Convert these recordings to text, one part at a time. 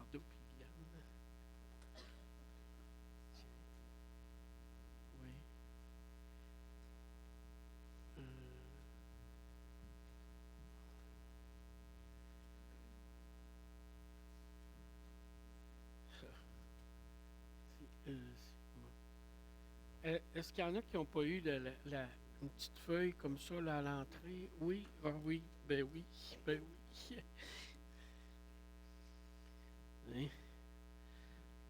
fardeau, puis Guyane. Oui. Euh, est-ce qu'il y en a qui n'ont pas eu une petite feuille comme ça là, à l'entrée? Oui, ah oui, ben oui. Hein?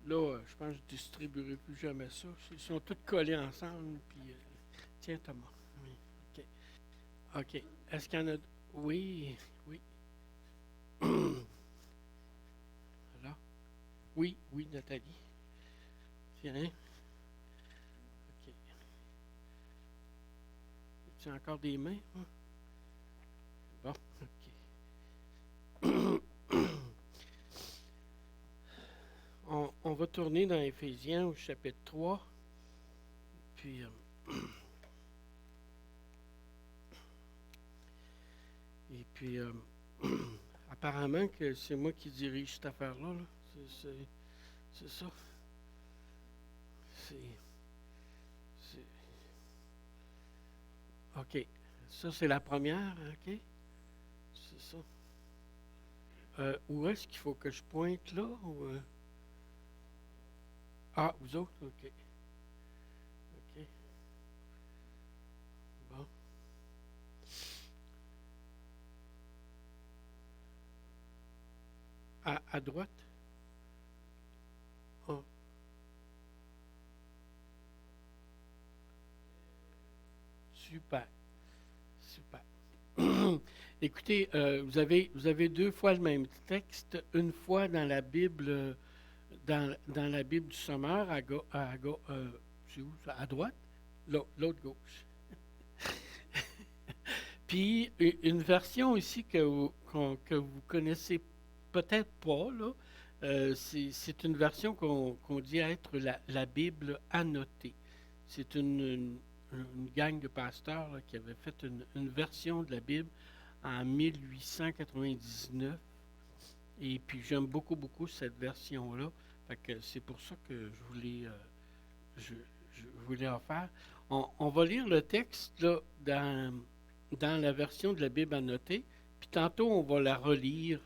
Là, je pense que je ne distribuerai plus jamais ça. Ils sont tous collés ensemble. Puis, tiens, Thomas. Oui, OK. OK. Est-ce qu'il y en a. Oui, oui. Là? Oui, oui, Nathalie. Tiens. OK. Tu as encore des mains? Hein? Bon, OK. On va tourner dans Éphésiens au chapitre 3. Puis, et puis, apparemment que c'est moi qui dirige cette affaire-là. Là. C'est ça. C'est, c'est- OK. Ça, c'est la première. OK. C'est ça. Où est-ce qu'il faut que je pointe là? Ah, vous autres? OK. OK. Bon. À droite? Oh, super. Super. Écoutez, vous avez deux fois le même texte, une fois dans la Bible, dans la Bible du Sommeur, c'est où ça? À droite, l'autre gauche. Puis une version ici que vous connaissez peut-être pas, là, c'est une version qu'on dit être la Bible annotée. C'est une gang de pasteurs là, qui avait fait une version de la Bible en 1899. Et puis j'aime beaucoup, beaucoup cette version-là. Fait que c'est pour ça que je, je voulais en faire. On va lire le texte là, dans la version de la Bible annotée, puis tantôt on va la relire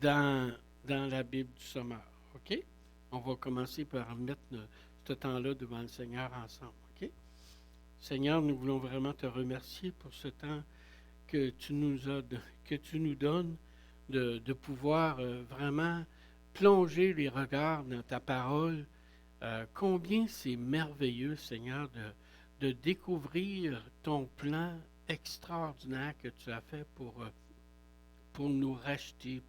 dans, dans la Bible du Sommeur. OK? On va commencer par mettre ce temps-là devant le Seigneur ensemble. OK? Seigneur, nous voulons vraiment te remercier pour ce temps que que tu nous donnes de pouvoir vraiment plonger les regards dans ta parole. Combien c'est merveilleux, Seigneur, de découvrir ton plan extraordinaire que tu as fait pour nous racheter,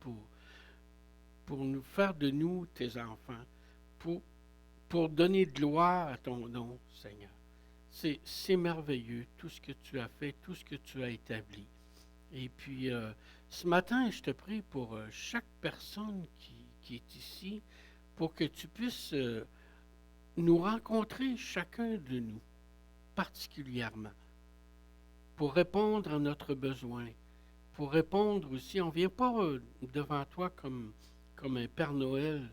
pour nous faire de nous tes enfants, pour, pour donner de gloire à ton nom, Seigneur. C'est merveilleux tout ce que tu as fait, tout ce que tu as établi. Et puis, ce matin, je te prie pour chaque personne qui est ici, pour que tu puisses nous rencontrer, chacun de nous, particulièrement, pour répondre à notre besoin, pour répondre aussi, on ne vient pas devant toi comme un Père Noël,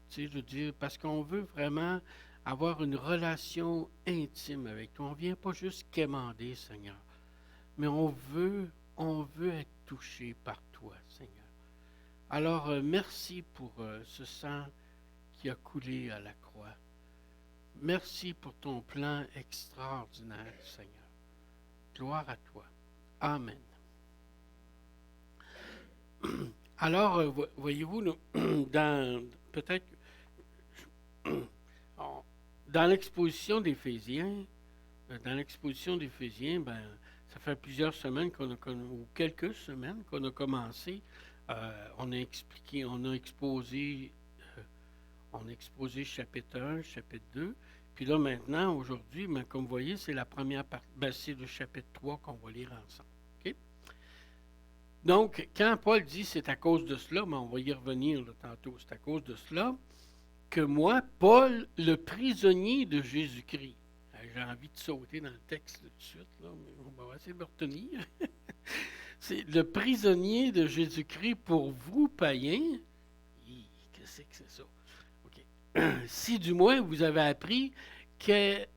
tu sais, je veux dire, parce qu'on veut vraiment avoir une relation intime avec toi. On ne vient pas juste quémander, Seigneur, mais on veut être touché par toi, Seigneur. Alors, merci pour ce sang qui a coulé à la croix. Merci pour ton plan extraordinaire, Seigneur. Gloire à toi. Amen. Alors, voyez-vous, peut-être dans l'exposition d'Éphésiens, ben, ça fait plusieurs semaines ou quelques semaines qu'on a commencé. On a expliqué, on a exposé chapitre 1, chapitre 2. Puis là, maintenant, aujourd'hui, ben, comme vous voyez, c'est la première partie. Ben, c'est le chapitre 3 qu'on va lire ensemble. OK? Donc, quand Paul dit c'est à cause de cela, mais on va y revenir là, tantôt, c'est à cause de cela que moi, Paul, le prisonnier de Jésus-Christ, j'ai envie de sauter dans le texte tout de suite, là, mais on va essayer de me retenir. C'est le prisonnier de Jésus-Christ pour vous, païens. Qu'est-ce que c'est ça? OK. Si du moins vous avez appris que,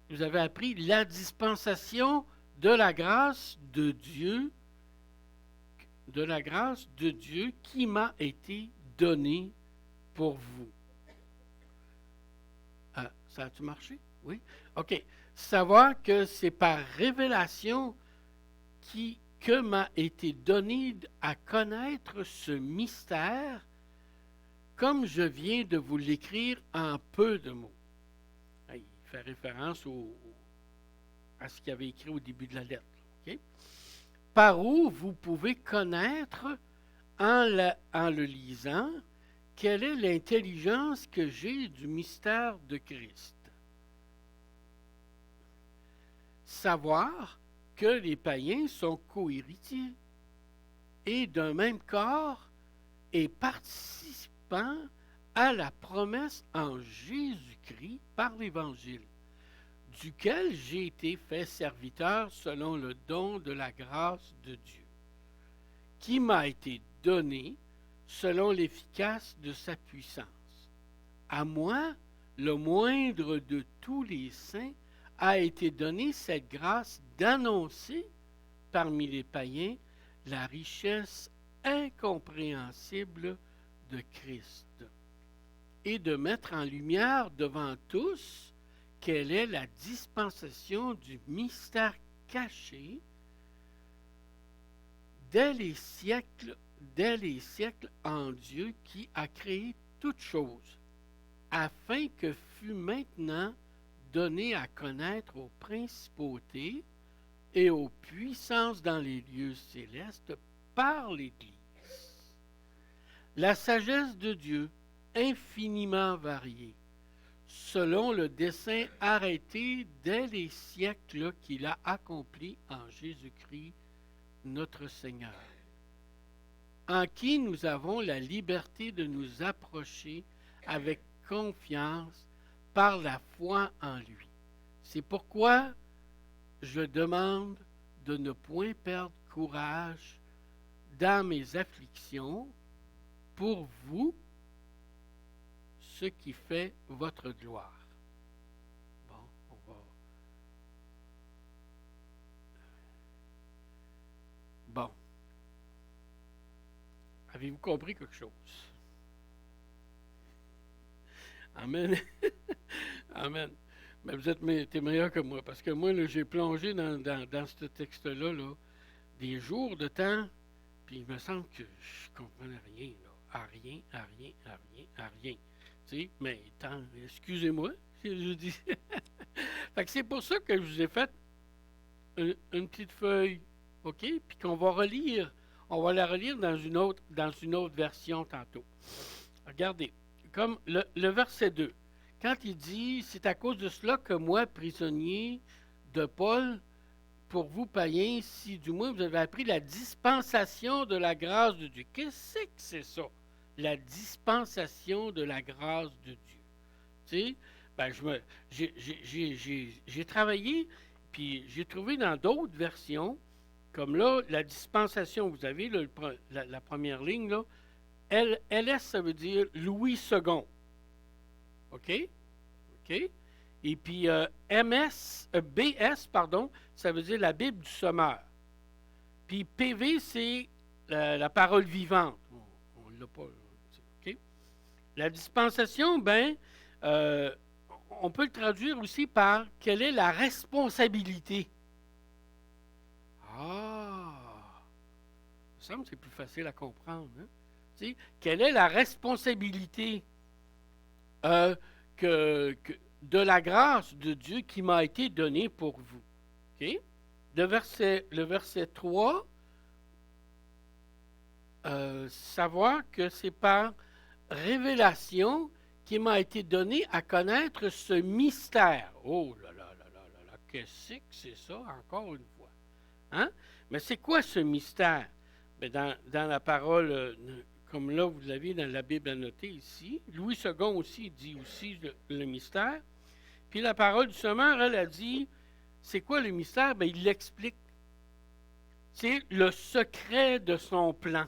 vous avez appris la dispensation de la grâce de Dieu qui m'a été donnée pour vous. Ah, ça a-tu marché? Oui? OK. Savoir que c'est par révélation que m'a été donné à connaître ce mystère, comme je viens de vous l'écrire en peu de mots. Il fait référence à ce qu'il avait écrit au début de la lettre. Okay? Par où vous pouvez connaître, en le lisant, quelle est l'intelligence que j'ai du mystère de Christ. Savoir que les païens sont co-héritiers et d'un même corps et participants à la promesse en Jésus-Christ par l'Évangile, duquel j'ai été fait serviteur selon le don de la grâce de Dieu, qui m'a été donné selon l'efficace de sa puissance. À moi, le moindre de tous les saints, a été donnée cette grâce d'annoncer parmi les païens la richesse incompréhensible de Christ et de mettre en lumière devant tous quelle est la dispensation du mystère caché dès les siècles en Dieu qui a créé toutes choses, afin que fût maintenant donné à connaître aux principautés et aux puissances dans les lieux célestes par l'Église la sagesse de Dieu infiniment variée, selon le dessein arrêté dès les siècles qu'il a accompli en Jésus-Christ, notre Seigneur, en qui nous avons la liberté de nous approcher avec confiance par la foi en lui. C'est pourquoi je demande de ne point perdre courage dans mes afflictions pour vous, ce qui fait votre gloire. Bon, on va. Bon. Avez-vous compris quelque chose? Amen. Amen. Mais vous êtes meilleur que moi, parce que moi, là, j'ai plongé dans ce texte-là des jours de temps, puis il me semble que je ne comprenais rien, là. À rien. Tu sais, mais excusez-moi, je dis. Fait que c'est pour ça que je vous ai fait une petite feuille, OK? Puis qu'on va relire. On va la relire dans une autre version tantôt. Regardez, comme le verset 2. Quand il dit, c'est à cause de cela que moi, prisonnier de Paul, pour vous, païens, si du moins vous avez appris la dispensation de la grâce de Dieu. Qu'est-ce que c'est ça? La dispensation de la grâce de Dieu. Tu sais, ben, j'ai travaillé, puis j'ai trouvé dans d'autres versions, comme là, la dispensation, vous avez là, la première ligne, là, LS, ça veut dire Louis II. OK? OK? Et puis BS, pardon, ça veut dire la Bible du Sommeur. Puis PV, c'est la parole vivante. On ne l'a pas. OK? La dispensation, on peut le traduire aussi par quelle est la responsabilité. Ah! Ça me semble que c'est plus facile à comprendre. Hein? Tu sais, quelle est la responsabilité de la grâce de Dieu qui m'a été donnée pour vous. Okay? Le verset 3, savoir que c'est par révélation qui m'a été donné à connaître ce mystère. Oh là là là là là là, qu'est-ce que c'est ça, encore une fois? Hein? Mais c'est quoi ce mystère? Mais dans la parole, comme là, vous l'avez dans la Bible annotée ici, Louis II aussi dit aussi le mystère. Puis la parole du Sommeur, elle a dit, c'est quoi le mystère? Bien, il l'explique. C'est le secret de son plan.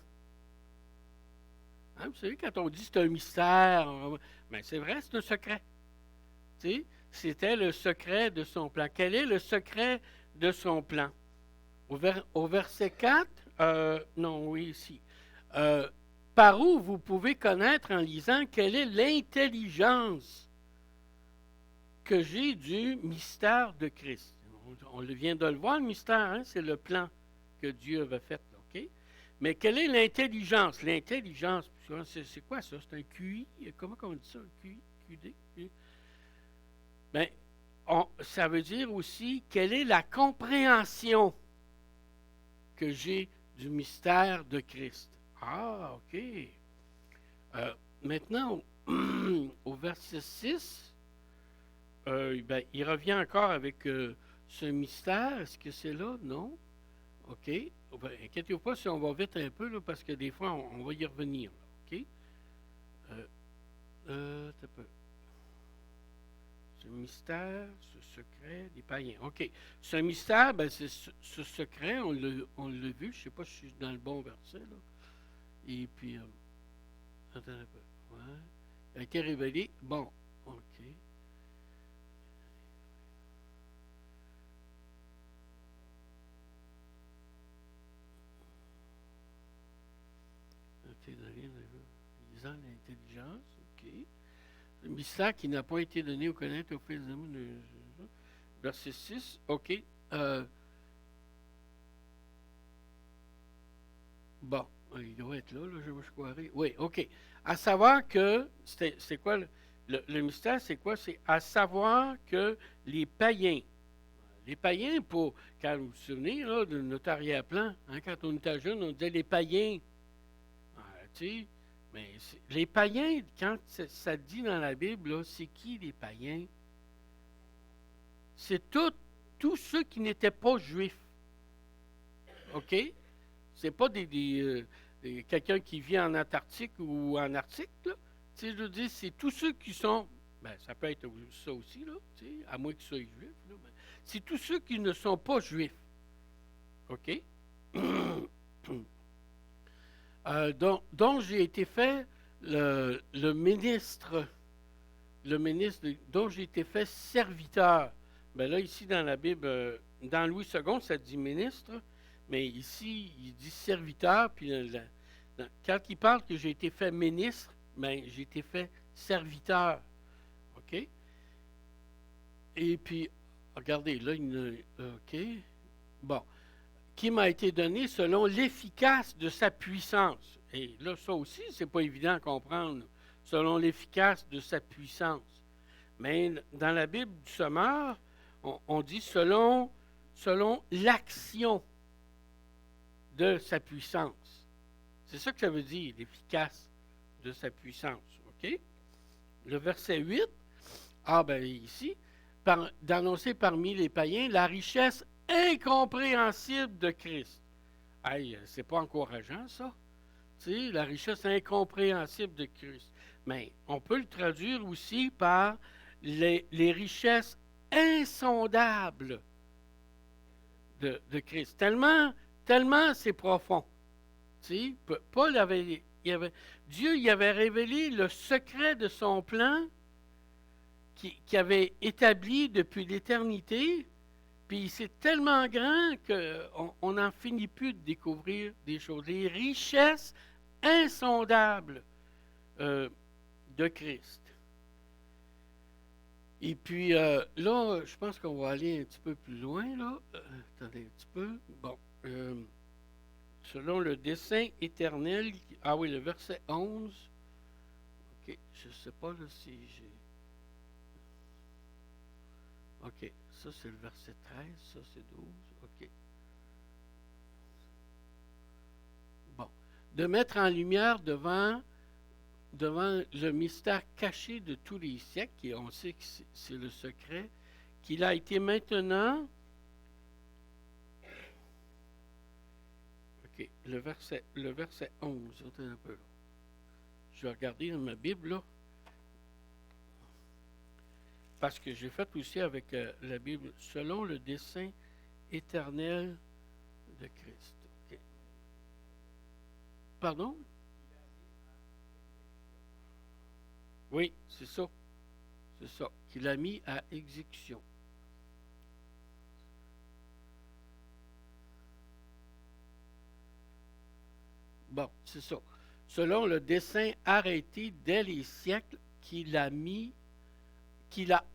Hein, vous savez, quand on dit c'est un mystère, ben c'est vrai, c'est un secret. Tu sais, c'était le secret de son plan. Quel est le secret de son plan? Au verset 4, non, oui, ici. Euh, Par où vous pouvez connaître en lisant quelle est l'intelligence que j'ai du mystère de Christ. On vient de le voir, le mystère, hein, c'est le plan que Dieu avait fait. OK? Mais quelle est l'intelligence? L'intelligence, c'est quoi ça? C'est un QI? Comment on dit ça? Un QI? QD? Bien, ça veut dire aussi quelle est la compréhension que j'ai du mystère de Christ. Ah, OK. Maintenant, au verset 6, ben, il revient encore avec ce mystère. Est-ce que c'est là? Non. OK. Ben, inquiétez-vous pas si on va vite un peu, là, parce que des fois, on va y revenir. Là, OK? Un peu. Ce mystère, ce secret des païens. OK. Ce mystère, ben, c'est ce secret, on l'a vu. Je ne sais pas si je suis dans le bon verset. Là. Et puis, attends un peu. Ouais. Il a été révélé. Bon, OK. OK, lisant l'intelligence. OK. Le mystère qui n'a pas été donné au connaître au fils de verset 6. OK. Bon, il doit être là, je me croirais. Oui, OK. À savoir que, c'est quoi le mystère, c'est quoi? C'est à savoir que les païens, quand vous vous souvenez là, de notre arrière-plan, hein, quand on était jeune, on disait les païens. Ah, tu sais, mais les païens, quand ça dit dans la Bible, là, c'est qui les païens? C'est tous ceux qui n'étaient pas juifs. OK? C'est pas quelqu'un qui vit en Antarctique ou en Arctique, là. Tu sais, je veux dire, c'est tous ceux qui sont. Ben, ça peut être ça aussi, là, tu sais, à moins qu'ils soient juifs. Là, c'est tous ceux qui ne sont pas juifs. OK? Donc j'ai été fait le ministre, dont j'ai été fait serviteur. Ben là, ici, dans la Bible, dans Louis II, ça dit ministre, mais ici, il dit serviteur, puis quand il parle que j'ai été fait ministre, ben, j'ai été fait serviteur. OK? Et puis, regardez, là, OK. Bon. Qui m'a été donné selon l'efficace de sa puissance. Et là, ça aussi, c'est pas évident à comprendre. Selon l'efficace de sa puissance. Mais dans la Bible du Sommeur, on dit selon l'action de sa puissance. C'est ça que ça veut dire, l'efficace de sa puissance. OK? Le verset 8, ah ben ici, d'annoncer parmi les païens la richesse incompréhensible de Christ. Hey, c'est pas encourageant, ça? Tu sais, la richesse incompréhensible de Christ. Mais on peut le traduire aussi par les richesses insondables de Christ. Tellement c'est profond. Tu sais, Paul Dieu y avait révélé le secret de son plan qui avait établi depuis l'éternité, puis c'est tellement grand qu'on n'en finit plus de découvrir des choses. Les richesses insondables de Christ. Et puis là, je pense qu'on va aller un petit peu plus loin. Là. Attendez un petit peu. Bon. Selon le dessein éternel. Ah oui, le verset 11. OK. Je ne sais pas là, si j'ai. OK. Ça, c'est le verset 13. Ça, c'est 12. OK. Bon. De mettre en lumière devant le mystère caché de tous les siècles, et on sait que c'est le secret, qu'il a été maintenant. OK. Le verset 11. Attends un peu. Là. Je vais regarder dans ma Bible, là. Parce que j'ai fait aussi avec la Bible, selon le dessein éternel de Christ. Okay. Pardon? Oui, c'est ça. C'est ça. Qu'il a mis à exécution. Bon, c'est ça. Selon le dessein arrêté dès les siècles qu'il a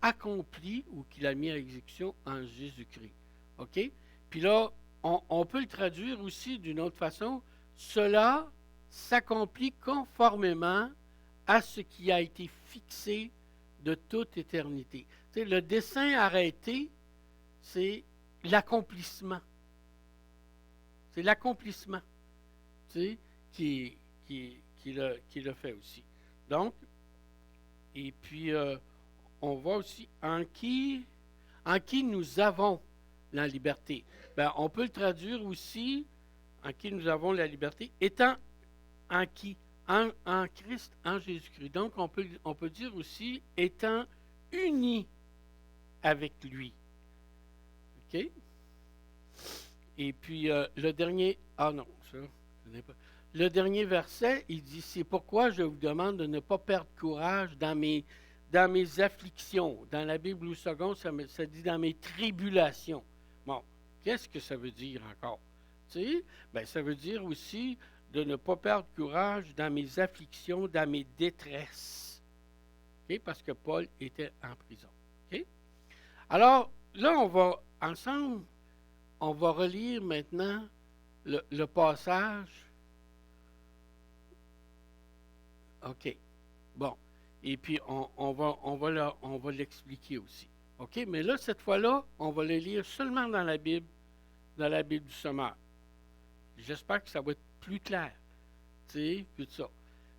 accompli ou qu'il a mis à exécution en Jésus-Christ. OK? Puis là, on peut le traduire aussi d'une autre façon. Cela s'accomplit conformément à ce qui a été fixé de toute éternité. Tu sais, le dessein arrêté, c'est l'accomplissement. C'est l'accomplissement, tu sais, qui le fait aussi. Donc, et puis, on voit aussi en qui nous avons la liberté. Ben, on peut le traduire aussi en qui nous avons la liberté, étant en qui? En Christ, en Jésus-Christ. Donc, on peut dire aussi étant unis avec lui. OK? Et puis, le dernier... Ah non, ça, je n'ai pas. Le dernier verset, il dit, c'est pourquoi je vous demande de ne pas perdre courage dans mes afflictions. Dans la Bible au second, ça dit dans mes tribulations. Bon, qu'est-ce que ça veut dire encore? Tu sais, ben, ça veut dire aussi de ne pas perdre courage dans mes afflictions, dans mes détresses. Okay? Parce que Paul était en prison. Okay? Alors, là, on va relire maintenant le passage. OK. Bon. Et puis, on va l'expliquer aussi. OK? Mais là, cette fois-là, on va le lire seulement dans la Bible du Sommeur. J'espère que ça va être plus clair. Tu sais, puis tout ça.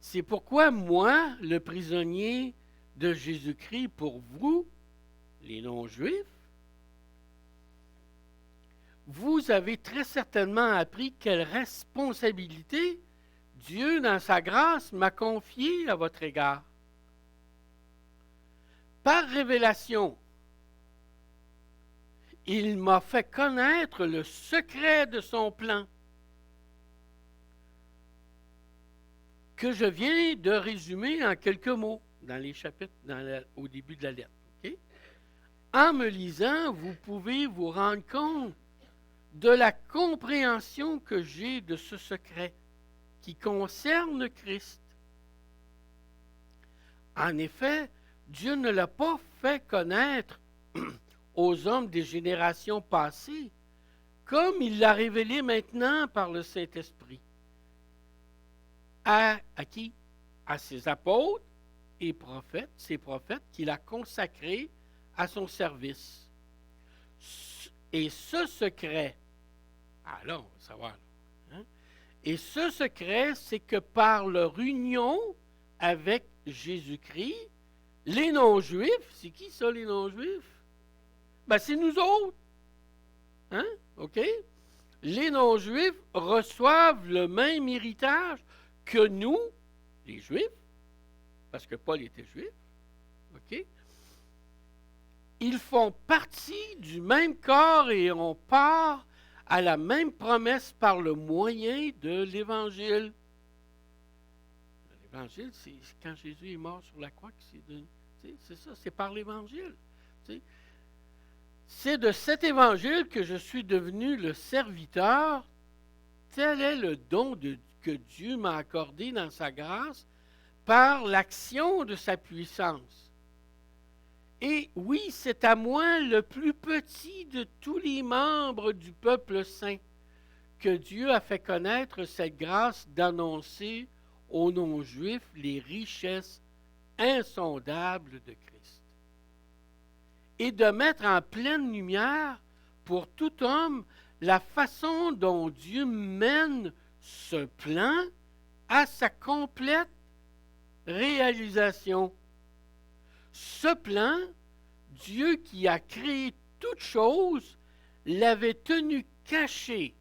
C'est pourquoi moi, le prisonnier de Jésus-Christ, pour vous, les non-juifs, vous avez très certainement appris quelle responsabilité Dieu, dans sa grâce, m'a confiée à votre égard. Par révélation, il m'a fait connaître le secret de son plan, que je viens de résumer en quelques mots dans les chapitres, au début de la lettre. Okay? En me lisant, vous pouvez vous rendre compte de la compréhension que j'ai de ce secret qui concerne Christ. En effet, Dieu ne l'a pas fait connaître aux hommes des générations passées, comme il l'a révélé maintenant par le Saint-Esprit. À qui? À ses apôtres et prophètes, ses prophètes qu'il a consacrés à son service. Et ce secret, là, on va savoir. Hein? Et ce secret, c'est que par leur union avec Jésus-Christ, les non-juifs, c'est qui ça, les non-juifs? Ben, c'est nous autres. Hein? OK? Les non-juifs reçoivent le même héritage que nous, les juifs, parce que Paul était juif. OK? Ils font partie du même corps et on part à la même promesse par le moyen de l'Évangile. L'Évangile, c'est quand Jésus est mort sur la croix, c'est ça, c'est par l'Évangile. C'est de cet Évangile que je suis devenu le serviteur. Tel est le don que Dieu m'a accordé dans sa grâce par l'action de sa puissance. Et oui, c'est à moi, le plus petit de tous les membres du peuple saint, que Dieu a fait connaître cette grâce d'annoncer aux non-juifs les richesses insondables de Christ. Et de mettre en pleine lumière pour tout homme la façon dont Dieu mène ce plan à sa complète réalisation. Ce plan, Dieu qui a créé toutes choses, l'avait tenu caché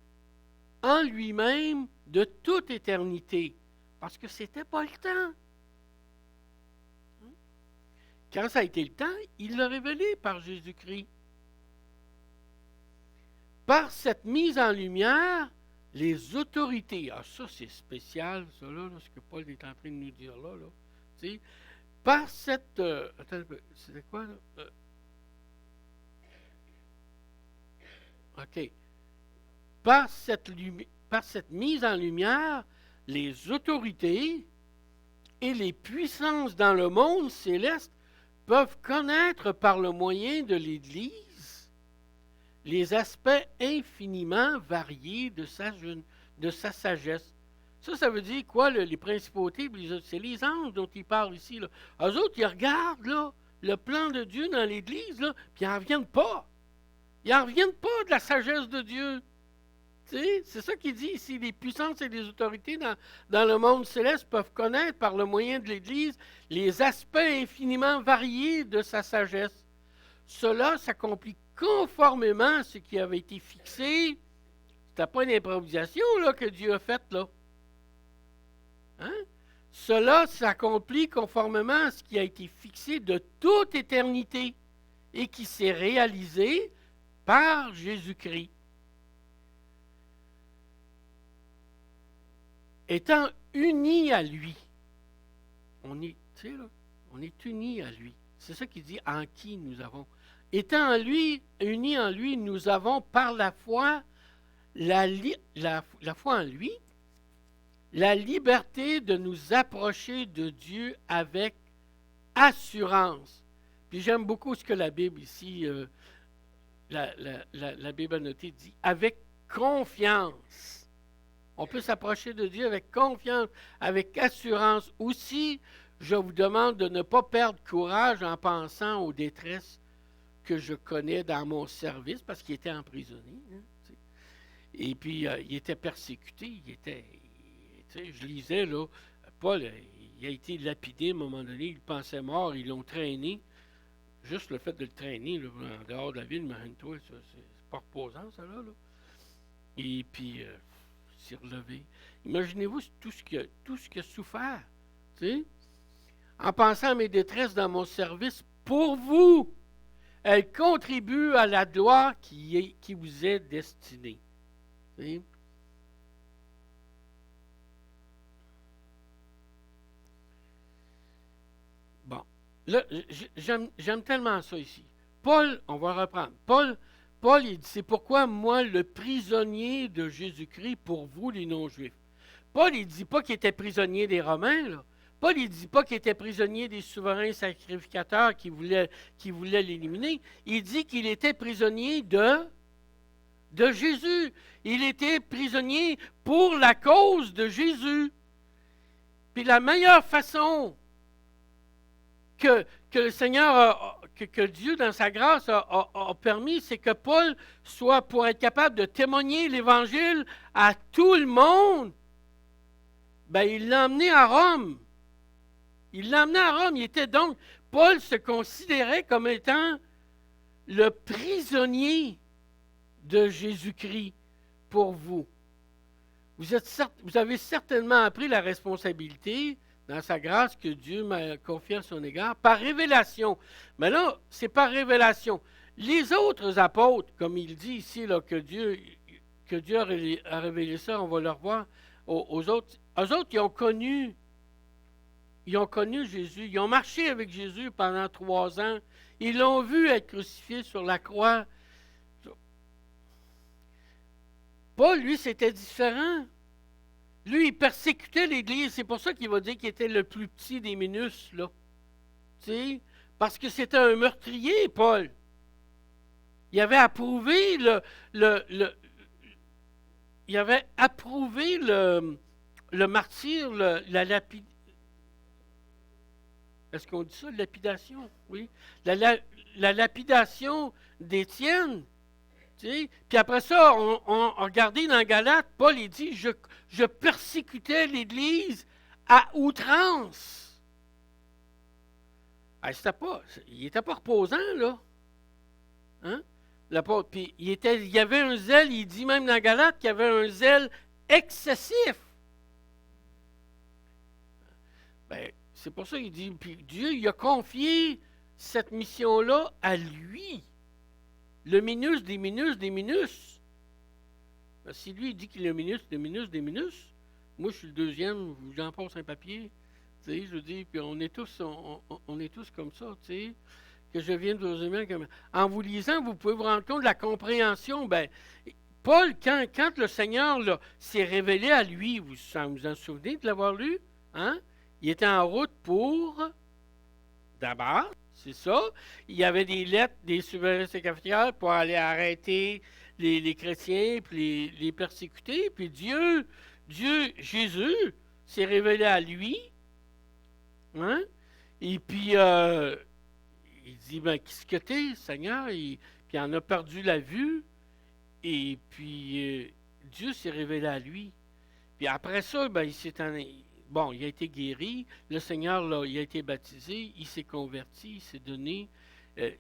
en lui-même de toute éternité, parce que ce n'était pas le temps. Quand ça a été le temps, il l'a révélé par Jésus-Christ. Par cette mise en lumière, les autorités, ça c'est spécial, ça là, ce que Paul est en train de nous dire là, tu sais, Par cette... attends un peu, c'était quoi, là? OK. Par cette mise en lumière, les autorités et les puissances dans le monde céleste peuvent connaître par le moyen de l'Église les aspects infiniment variés de sa sagesse. Ça veut dire quoi, là, les principautés? C'est les anges dont il parle ici. Là. Eux autres, ils regardent là, le plan de Dieu dans l'Église, là, puis ils n'en reviennent pas. Ils n'en reviennent pas de la sagesse de Dieu. C'est ça qu'il dit ici. Les puissances et les autorités dans le monde céleste peuvent connaître par le moyen de l'Église les aspects infiniment variés de sa sagesse. Cela s'accomplit conformément à ce qui avait été fixé. C'était pas une improvisation là, que Dieu a faite là. Hein? Cela s'accomplit conformément à ce qui a été fixé de toute éternité et qui s'est réalisé par Jésus-Christ. Étant unis à lui, on est unis à lui. C'est ça qu'il dit, en qui nous avons. Étant en lui, unis en lui, nous avons par la foi, la foi en lui, la liberté de nous approcher de Dieu avec assurance. Puis j'aime beaucoup ce que la Bible ici, la Bible annotée dit, avec confiance. On peut s'approcher de Dieu avec confiance, avec assurance. Aussi, je vous demande de ne pas perdre courage en pensant aux détresses que je connais dans mon service, parce qu'il était emprisonné. Hein, et puis, il était persécuté. Je lisais, là, Paul, il a été lapidé à un moment donné, il pensait mort, ils l'ont traîné. Juste le fait de le traîner là, en dehors de la ville, imagine-toi, c'est pas reposant, ça là. Et puis... s'est relevé. Imaginez-vous tout ce qu'il a souffert. En pensant à mes détresses dans mon service pour vous, elles contribuent à la gloire qui vous est destinée. T'sais? Bon. Là, j'aime tellement ça ici. Paul, on va reprendre. Paul, il dit, c'est pourquoi moi, le prisonnier de Jésus-Christ pour vous, les non-juifs. Paul, il ne dit pas qu'il était prisonnier des Romains, là. Paul, il ne dit pas qu'il était prisonnier des souverains sacrificateurs qui voulaient l'éliminer. Il dit qu'il était prisonnier de Jésus. Il était prisonnier pour la cause de Jésus. Puis la meilleure façon que le Seigneur que Dieu, dans sa grâce, a permis, c'est que Paul soit pour être capable de témoigner l'Évangile à tout le monde. Ben, il l'a emmené à Rome. Il était donc, Paul se considérait comme étant le prisonnier de Jésus-Christ pour vous. Vous avez certainement appris la responsabilité dans sa grâce que Dieu m'a confiée à son égard, par révélation. Mais là, c'est par révélation. Les autres apôtres, comme il dit ici, là, que Dieu a révélé ça, on va le revoir, aux autres, eux autres, ils ont connu Jésus, ils ont marché avec Jésus pendant 3 ans, ils l'ont vu être crucifié sur la croix. Paul, lui, c'était différent. Lui, il persécutait l'Église. C'est pour ça qu'il va dire qu'il était le plus petit des minus, là. Tu sais, parce que c'était un meurtrier, Paul. Il avait approuvé il avait approuvé le martyr, la lapidation. Est-ce qu'on dit ça, lapidation? Oui. La lapidation d'Étienne. Tu sais? Puis après ça, on regardait dans Galates, Paul il dit, je persécutais l'Église à outrance. Il n'était pas reposant, là. Hein? Puis il y avait un zèle, il dit même dans Galates qu'il y avait un zèle excessif. Ben, c'est pour ça qu'il dit, puis Dieu il a confié cette mission-là à lui. Le minus des minus des minus. Ben, si lui il dit qu'il est le minus des minus des minus, moi je suis le deuxième, j'en passe un papier. Tu sais, je veux dire, puis on est tous comme ça, tu sais, que je viens de vous aimer. En vous lisant, vous pouvez vous rendre compte de la compréhension. Ben, Paul, quand le Seigneur là, s'est révélé à lui, vous en souvenez de l'avoir lu? Hein? Il était en route pour, d'abord, c'est ça. Il y avait des lettres des souverains cafetières pour aller arrêter les chrétiens, puis les persécuter. Puis Jésus, s'est révélé à lui. Hein? Et puis, il dit, ben, qu'est-ce que t'es, Seigneur? Puis il en a perdu la vue. Et puis, Dieu s'est révélé à lui. Puis après ça, ben, bon, il a été guéri. Le Seigneur, là, il a été baptisé. Il s'est converti.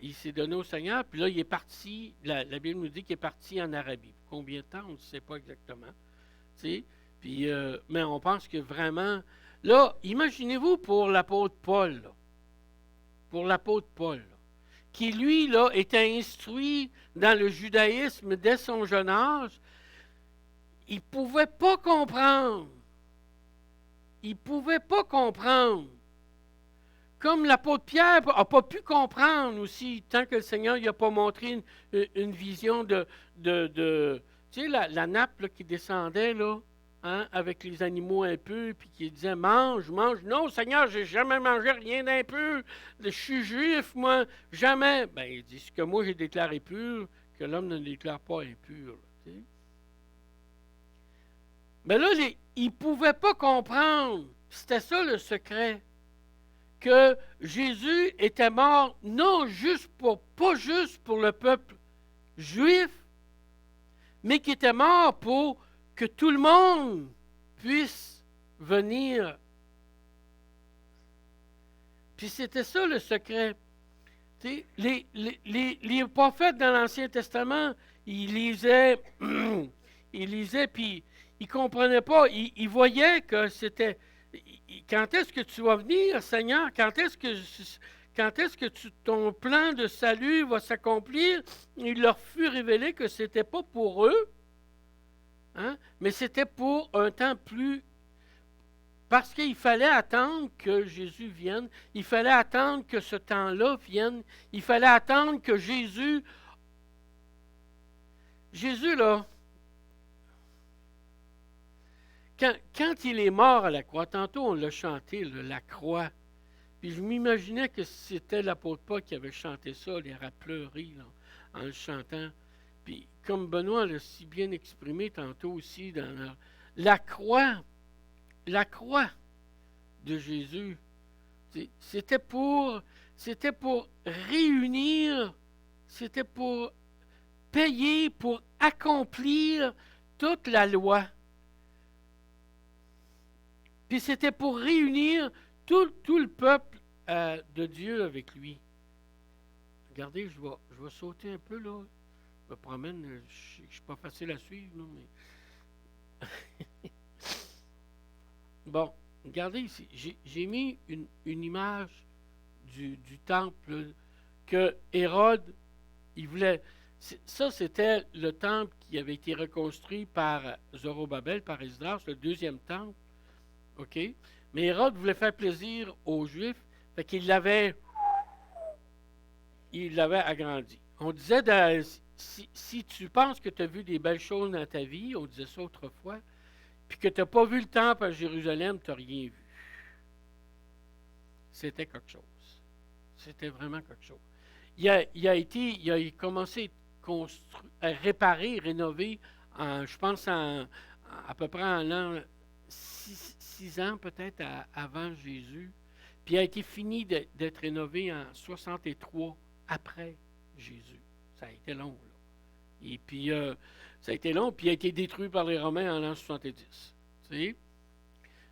Il s'est donné au Seigneur. Puis là, il est parti. La Bible nous dit qu'il est parti en Arabie. Combien de temps, on ne sait pas exactement. Tu sais? Puis, mais on pense que vraiment... Là, imaginez-vous pour l'apôtre Paul. Là. Pour l'apôtre Paul. Là, qui, lui, là, était instruit dans le judaïsme dès son jeune âge. Il ne pouvait pas comprendre. Il ne pouvait pas comprendre. Comme l'apôtre Pierre n'a pas pu comprendre aussi, tant que le Seigneur n'a pas montré une vision de tu sais, la nappe là, qui descendait, là, hein, avec les animaux impurs, puis qui disait, mange, mange. Non, Seigneur, j'ai jamais mangé rien d'impur. Je suis juif, moi, jamais. Ben, il dit, ce que moi j'ai déclaré pur, que l'homme ne déclare pas impur. Là, tu sais. Mais là, il ne pouvait pas comprendre. C'était ça le secret. Que Jésus était mort pas juste pour le peuple juif, mais qui était mort pour que tout le monde puisse venir. Puis c'était ça le secret. Les prophètes dans l'Ancien Testament, ils lisaient, puis ils ne comprenaient pas. Ils voyaient que c'était... Quand est-ce que tu vas venir, Seigneur? Quand est-ce que ton plan de salut va s'accomplir? Il leur fut révélé que ce n'était pas pour eux, hein, mais c'était pour un temps plus... Parce qu'il fallait attendre que Jésus vienne. Il fallait attendre que ce temps-là vienne. Il fallait attendre que Jésus, là, quand il est mort à la croix, tantôt on l'a chanté, là, la croix. Puis je m'imaginais que c'était l'apôtre Paul qui avait chanté ça, il aurait pleuré là, en le chantant. Puis comme Benoît l'a si bien exprimé tantôt aussi, dans la croix de Jésus, c'était pour réunir, c'était pour payer, pour accomplir toute la loi. Puis c'était pour réunir tout le peuple de Dieu avec lui. Regardez, je vais sauter un peu, là. Je me promène, je ne suis pas facile à suivre, là, mais... Bon, regardez ici, j'ai mis une image du temple que Hérode, il voulait... Ça, c'était le temple qui avait été reconstruit par Zorobabel, par Esdras, le deuxième temple. OK? Mais Hérode voulait faire plaisir aux Juifs, fait qu'il l'avait agrandi. On disait, si tu penses que tu as vu des belles choses dans ta vie, on disait ça autrefois, puis que tu n'as pas vu le temple à Jérusalem, tu n'as rien vu. C'était quelque chose. C'était vraiment quelque chose. Il a commencé à réparer, rénover, je pense, à peu près en l'an 6 ans peut-être avant Jésus. Puis il a été fini d'être rénové en 63 après Jésus. Ça a été long, là. Et puis, ça a été long, puis il a été détruit par les Romains en l'an 70. Tu sais?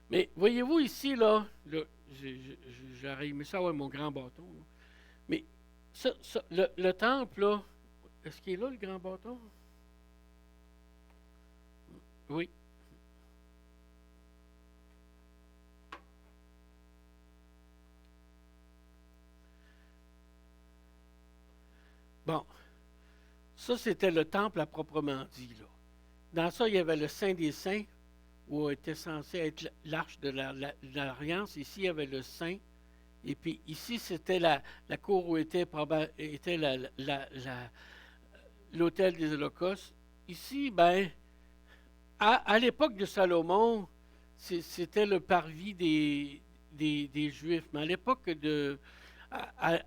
Mais voyez-vous ici, là j'aurais aimé ça avoir mon grand bâton. Là. Mais le temple, là, est-ce qu'il est là, le grand bâton? Oui. Bon, ça, c'était le temple à proprement dit. Là. Dans ça, il y avait le Saint des Saints, où était censé être l'arche de l'Alliance. Ici, il y avait le Saint. Et puis ici, c'était la cour où était l'autel des holocaustes. Ici, ben, à l'époque de Salomon, c'était le parvis des Juifs. Mais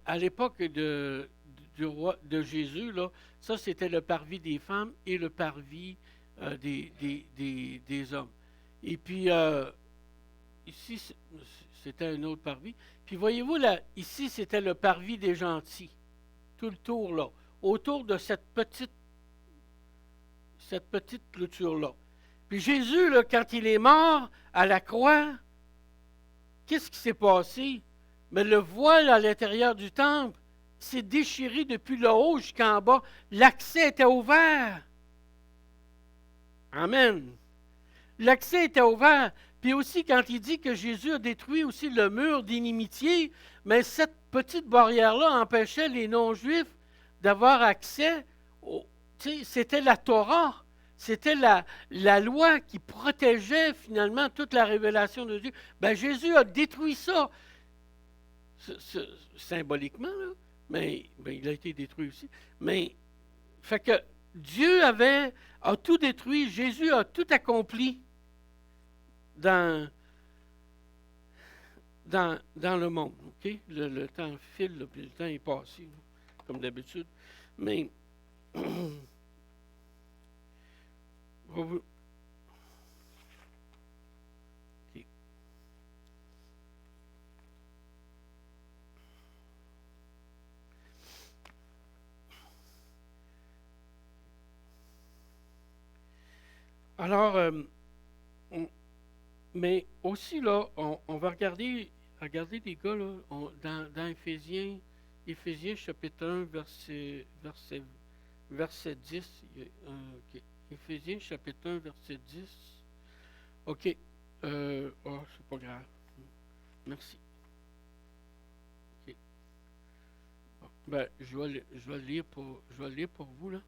à l'époque du roi de Jésus, là, ça c'était le parvis des femmes et le parvis des hommes. Et puis ici, c'était un autre parvis. Puis voyez-vous, là, ici, c'était le parvis des gentils. Tout le tour là. Autour de cette petite clôture-là. Puis Jésus, là, quand il est mort à la croix, qu'est-ce qui s'est passé? Mais le voile à l'intérieur du temple s'est déchiré depuis le haut jusqu'en bas. L'accès était ouvert. Amen. L'accès était ouvert. Puis aussi, quand il dit que Jésus a détruit aussi le mur d'inimitié, mais cette petite barrière-là empêchait les non-juifs d'avoir accès. C'était la Torah. C'était la loi qui protégeait finalement toute la révélation de Dieu. Ben, Jésus a détruit ça. Symboliquement, là. Mais ben, il a été détruit aussi. Mais, fait que Dieu a tout détruit. Jésus a tout accompli dans le monde. Okay? Le temps file, là, puis le temps est passé, là, comme d'habitude. Mais okay. Alors, mais aussi, là, on va regarder les gars, là, dans Éphésiens chapitre 1, verset 10. Okay. Éphésiens chapitre 1, verset 10. OK. C'est pas grave. Merci. OK. Ben, je vais le lire pour vous, là.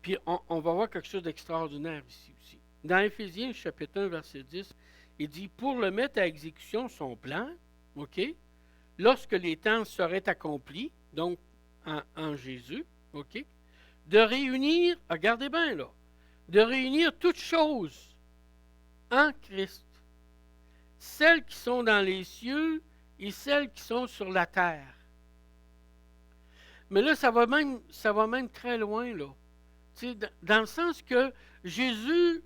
Puis on va voir quelque chose d'extraordinaire ici aussi. Dans Éphésiens chapitre 1, verset 10, il dit, pour le mettre à exécution son plan, OK, lorsque les temps seraient accomplis, donc en Jésus, OK, de réunir, regardez bien là, de réunir toutes choses en Christ, celles qui sont dans les cieux et celles qui sont sur la terre. Mais là, ça va même très loin, là. Dans le sens que Jésus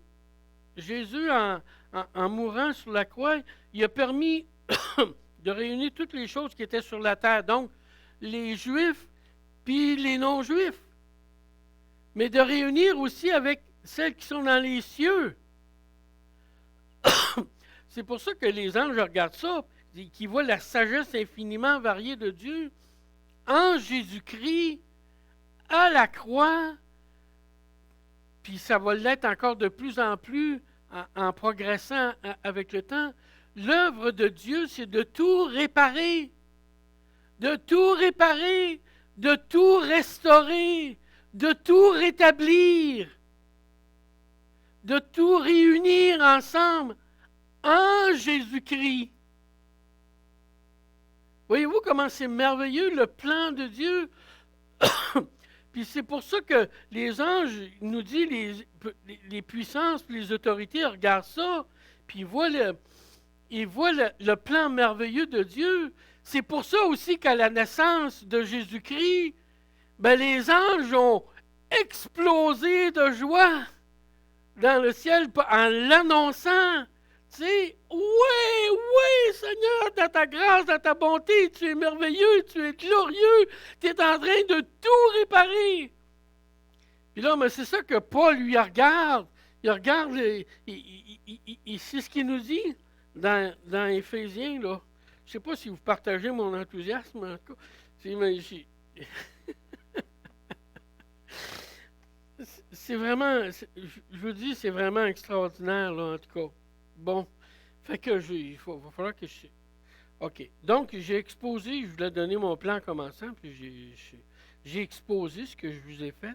en mourant sur la croix, il a permis de réunir toutes les choses qui étaient sur la terre. Donc, les Juifs puis les non-Juifs. Mais de réunir aussi avec celles qui sont dans les cieux. C'est pour ça que les anges regardent ça, qu'ils voient la sagesse infiniment variée de Dieu en Jésus-Christ, à la croix. Puis ça va l'être encore de plus en plus en progressant avec le temps. L'œuvre de Dieu, c'est de tout réparer, de tout réparer, de tout restaurer, de tout rétablir, de tout réunir ensemble en Jésus-Christ. Voyez-vous comment c'est merveilleux le plan de Dieu? Puis c'est pour ça que les anges nous disent, les puissances et les autorités regardent ça, puis ils voient le plan merveilleux de Dieu. C'est pour ça aussi qu'à la naissance de Jésus-Christ, ben les anges ont explosé de joie dans le ciel en l'annonçant. Tu sais, oui, Seigneur, dans ta grâce, dans ta bonté, tu es merveilleux, tu es glorieux, tu es en train de tout réparer. Puis là, mais c'est ça que Paul lui regarde. Il regarde, c'est ce qu'il nous dit dans Éphésiens, là. Je ne sais pas si vous partagez mon enthousiasme, en tout cas. C'est vraiment, je vous dis, c'est vraiment extraordinaire, là, en tout cas. Bon, fait que il va falloir que je... OK. Donc, j'ai exposé, je voulais donner mon plan en commençant, puis j'ai exposé ce que je vous ai fait.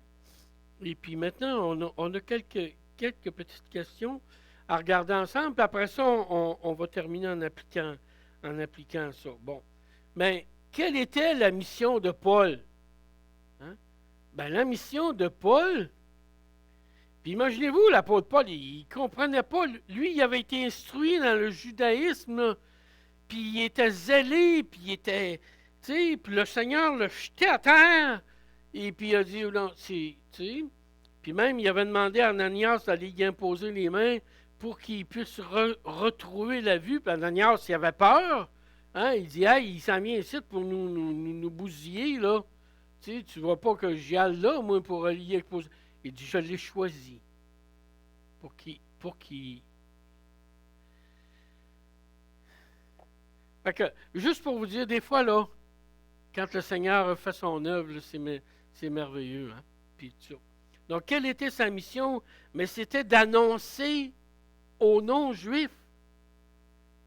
Et puis maintenant, on a quelques petites questions à regarder ensemble. Puis après ça, on va terminer en appliquant ça. Bon. Mais quelle était la mission de Paul? Hein? Ben, la mission de Paul, puis imaginez-vous, l'apôtre Paul, il ne comprenait pas. Lui, il avait été instruit dans le judaïsme, là, puis il était zélé, puis il était. Tu sais, puis le Seigneur le jetait à terre, et puis il a dit, non, tu sais. Puis même, il avait demandé à Ananias d'aller y imposer les mains pour qu'il puisse retrouver la vue. Puis Ananias, il avait peur. Hein? Il dit, hey, il s'en vient ici pour nous bousiller, là. Tu vois pas que j'y aille là, moi, pour y imposer. Il dit, je l'ai choisi pour qu'il. Fait que, juste pour vous dire, des fois, là, quand le Seigneur fait son œuvre, là, c'est merveilleux. Hein? Puis tout ça. Donc, quelle était sa mission? Mais c'était d'annoncer aux non-juifs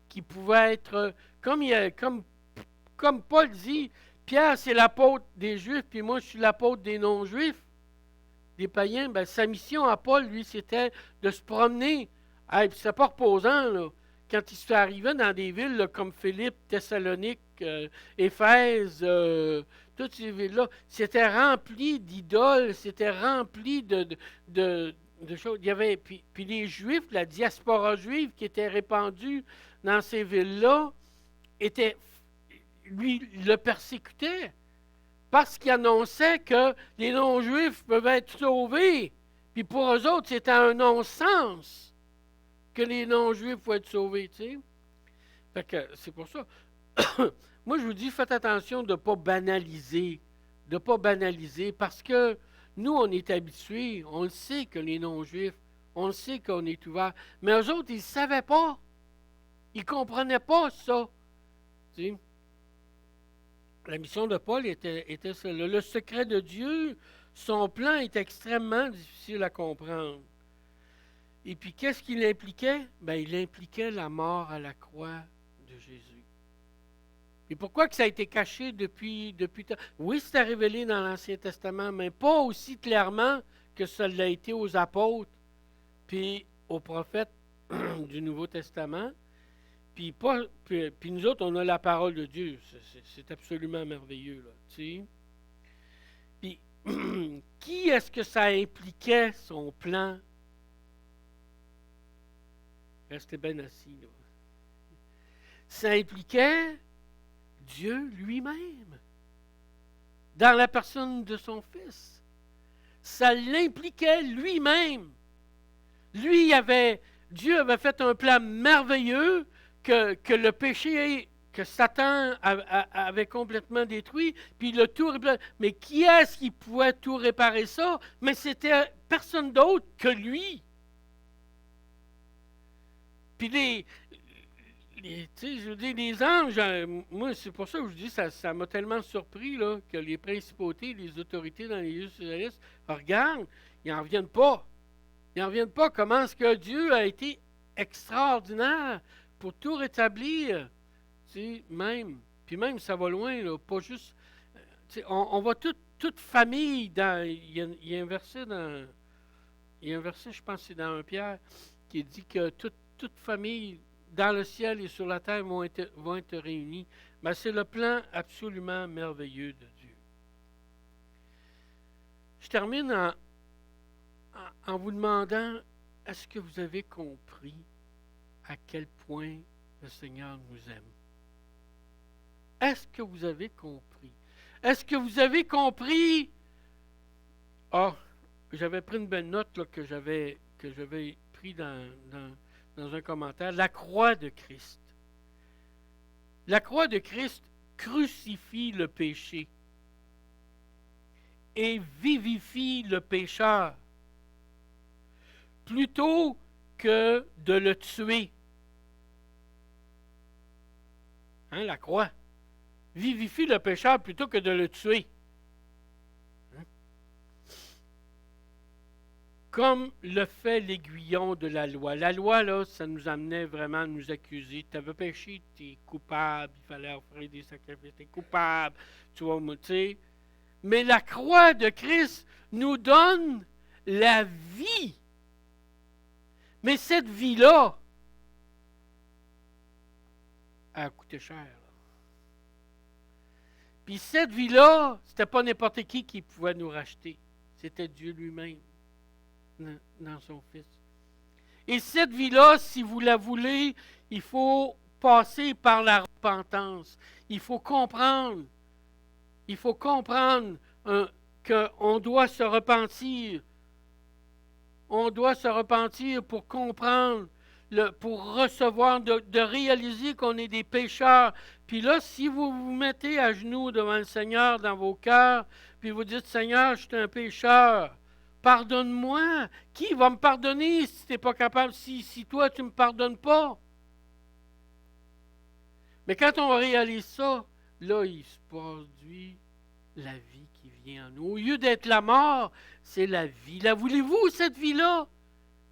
qui pouvaient être, comme Paul dit, Pierre, c'est l'apôtre des Juifs, puis moi, je suis l'apôtre des non-juifs, des païens. Ben, sa mission à Paul, lui, c'était de se promener. Hey, puis c'est pas reposant, là. Quand il se fait arriver dans des villes là, comme Philippe, Thessalonique, Éphèse, toutes ces villes-là, c'était rempli d'idoles, c'était rempli de choses. Il y avait, puis les Juifs, la diaspora juive qui était répandue dans ces villes-là, lui, le persécutait parce qu'il annonçait que les non-juifs peuvent être sauvés. Puis pour eux autres, c'était un non-sens que les non-juifs pouvaient être sauvés, tu sais. Fait que c'est pour ça. Moi, je vous dis, faites attention de ne pas banaliser. De ne pas banaliser parce que nous, on est habitués, on le sait que les non-juifs, on le sait qu'on est ouvert. Mais eux autres, ils ne savaient pas. Ils ne comprenaient pas ça. Tu sais. La mission de Paul était celle-là. Le secret de Dieu, son plan est extrêmement difficile à comprendre. Et puis, qu'est-ce qu'il impliquait? Ben, il impliquait la mort à la croix de Jésus. Et pourquoi que ça a été caché depuis oui, c'était révélé dans l'Ancien Testament, mais pas aussi clairement que ça l'a été aux apôtres, puis aux prophètes du Nouveau Testament. Puis nous autres, on a la parole de Dieu. C'est absolument merveilleux, là. Tu sais? Puis, qui est-ce que ça impliquait, son plan? Restez bien assis, là. Ça impliquait Dieu lui-même, dans la personne de son Fils. Ça l'impliquait lui-même. Dieu avait fait un plan merveilleux que le péché, que Satan avait complètement détruit, puis il a tout réparé. Mais qui est-ce qui pouvait tout réparer ça? Mais c'était personne d'autre que lui. Puis je veux dire, les anges, moi, c'est pour ça que je vous dis, ça m'a tellement surpris là, que les principautés, les autorités dans les lieux célestes, regardent, ils n'en reviennent pas. Ils n'en reviennent pas. Comment est-ce que Dieu a été extraordinaire pour tout rétablir? Même. Puis même, ça va loin, là, pas juste. On va toute famille dans. Il y a un verset dans. Il y a un verset, je pense que c'est dans 1 Pierre, qui dit que toute famille dans le ciel et sur la terre vont être réunies. Mais c'est le plan absolument merveilleux de Dieu. Je termine en vous demandant, est-ce que vous avez compris à quel point le Seigneur nous aime? Est-ce que vous avez compris? Est-ce que vous avez compris? Ah, j'avais pris une belle note là, que j'avais pris dans un commentaire. La croix de Christ. La croix de Christ crucifie le péché et vivifie le pécheur plutôt que de le tuer. Hein, la croix vivifie le pécheur plutôt que de le tuer. Hein? Comme le fait l'aiguillon de la loi. La loi, là, ça nous amenait vraiment à nous accuser. Tu avais péché, tu es coupable, il fallait offrir des sacrifices, tu es coupable, tu vois, tu sais. Mais la croix de Christ nous donne la vie. Mais cette vie-là, elle a coûté cher. Là. Puis cette vie-là, c'était pas n'importe qui pouvait nous racheter. C'était Dieu lui-même, dans son Fils. Et cette vie-là, si vous la voulez, il faut passer par la repentance. Il faut comprendre qu'on doit se repentir. On doit se repentir pour comprendre, pour recevoir, de réaliser qu'on est des pécheurs. Puis là, si vous vous mettez à genoux devant le Seigneur dans vos cœurs, puis vous dites, Seigneur, je suis un pécheur, pardonne-moi. Qui va me pardonner si tu n'es pas capable, si toi, tu ne me pardonnes pas? Mais quand on réalise ça, là, il se produit la vie qui vient en nous. Au lieu d'être la mort, c'est la vie. La voulez-vous, cette vie-là?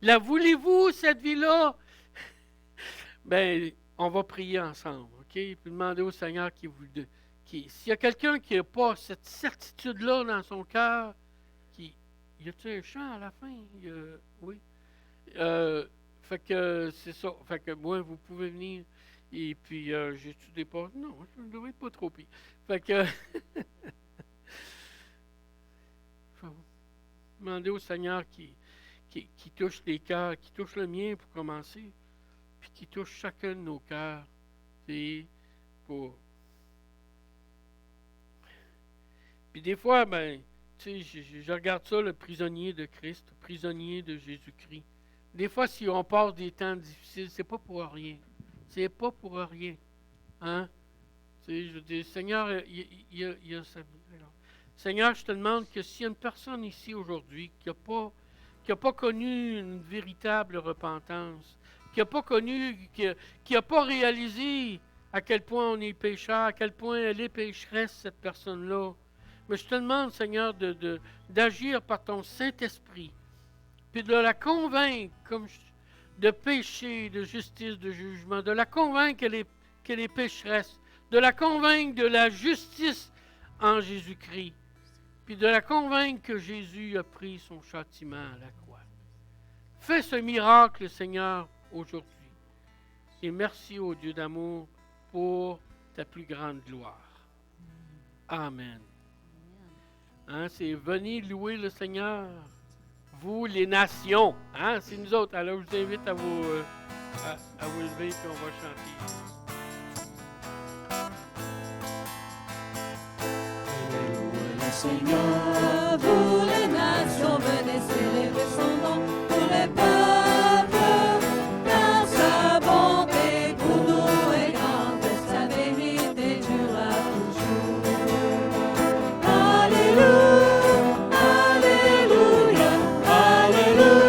La voulez-vous, cette vie-là? Bien, on va prier ensemble, OK? Puis demander au Seigneur s'il y a quelqu'un qui n'a pas cette certitude-là dans son cœur, y a-t-il un chant à la fin? Oui. Fait que c'est ça. Fait que moi, vous pouvez venir. Et puis, j'ai-tu des pas? Non, je ne devrais pas trop pire. Fait que... demander au Seigneur qui touche les cœurs, qui touche le mien pour commencer, puis qui touche chacun de nos cœurs. Puis des fois, ben, tu sais, je regarde ça, le prisonnier de Christ, le prisonnier de Jésus-Christ. Des fois, si on passe des temps difficiles, c'est pas pour rien. C'est pas pour rien. Hein? Tu sais, je dis, Seigneur, il y a ça. Seigneur, je te demande que s'il y a une personne ici aujourd'hui qui n'a pas connu une véritable repentance, qui n'a pas connu, qui n'a pas réalisé à quel point on est pécheur, à quel point elle est pécheresse, cette personne-là, mais je te demande, Seigneur, d'agir par ton Saint-Esprit, puis de la convaincre de péché, de justice, de jugement, de la convaincre qu'elle est pécheresse, de la convaincre de la justice en Jésus-Christ, puis de la convaincre que Jésus a pris son châtiment à la croix. Fais ce miracle, Seigneur, aujourd'hui. Et merci au Dieu d'amour pour ta plus grande gloire. Amen. Hein, c'est venez louer le Seigneur, vous les nations. Hein, c'est nous autres. Alors je vous invite à vous lever et on va chanter. Seigneur, vous les nations, venez célébrer son nom, pour les peuples, car sa bonté pour nous est grande, sa vérité durera toujours. Alléluia, Alléluia, Alléluia,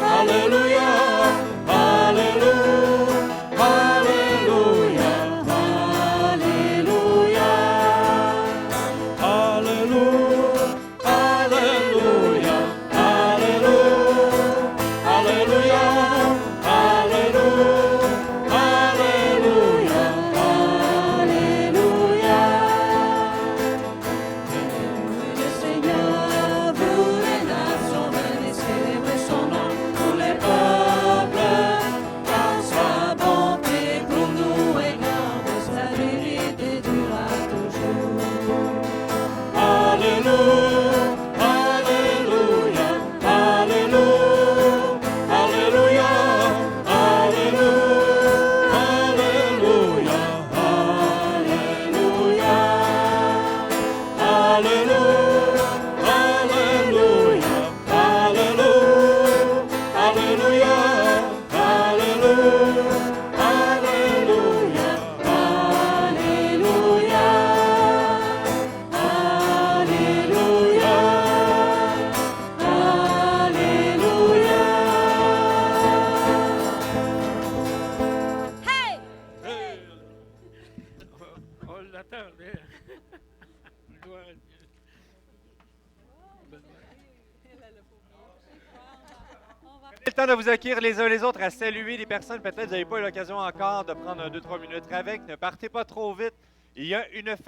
Alléluia, Alléluia, Alléluia, Le temps de vous accueillir les uns les autres à saluer les personnes. Peut-être que vous n'avez pas eu l'occasion encore de prendre 2-3 minutes avec. Ne partez pas trop vite. Il y a une feuille.